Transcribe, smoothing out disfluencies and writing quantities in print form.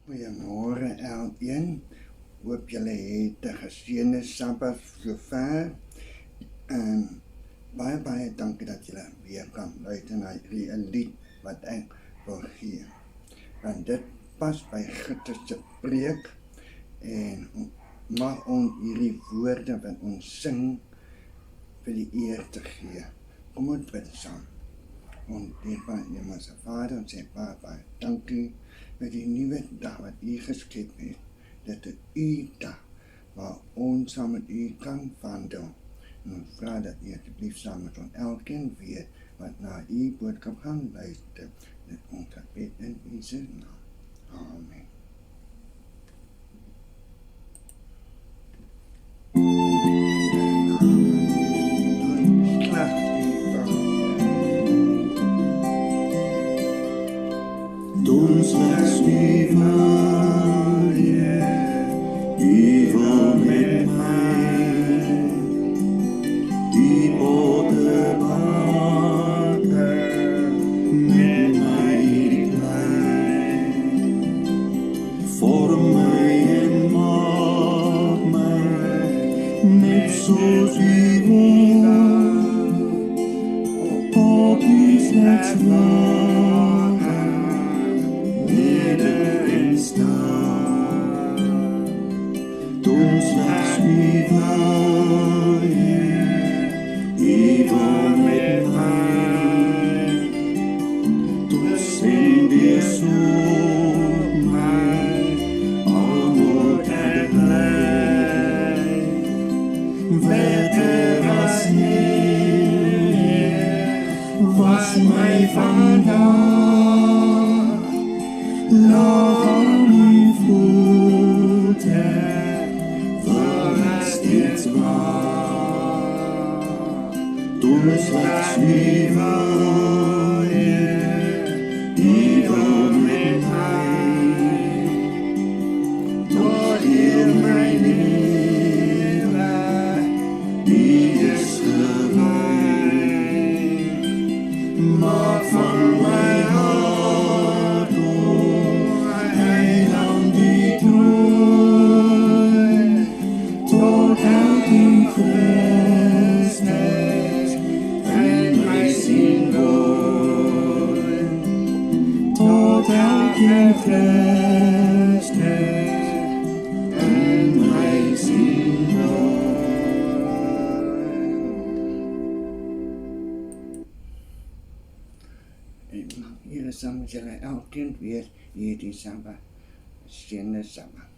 Goeiemôre elkeen. Hoop julle het 'n geseënde Sabbat sover. Baie dankie dat julle weer kan luister na hierdie lied wat ek wil gee. Want dit pas by Gitter se preek en mag ons hierdie woorde wat ons sing vir die eer te gee. Kom ons bid saam. Ons dierbare Hemelse Vader, ons sê baie dankie vir die nuwe dag wat U geskep het. Dit is U dag waar ons saam met U kan wandel. En ons vra dat U asseblief saam met ons elkeen weet wat na U boodskap gaan luister. Dit ons gebed in Jesus naam. Amen. Don't slechts leven, evil met mij, die orde maken, met mij klein. Vorm mij en maak mij, net zoals U wil, tot U slechts Don't slechts leven, even met mij. Tot zijn weer zoek mij, al moet het blij. Wetter als Heer, was mij vandaag. Lang uw voeten, verrast dit waar. Toen slechts leven, even met mij. Door heel mijn leven, die is gewijd. Maak van mij hart tot elke Christus en mij zien wordt. Tot elke Christus en mij zien wordt. En hier is saam met julle elkeen weer hierdie Sabbat, seënde Sabbat.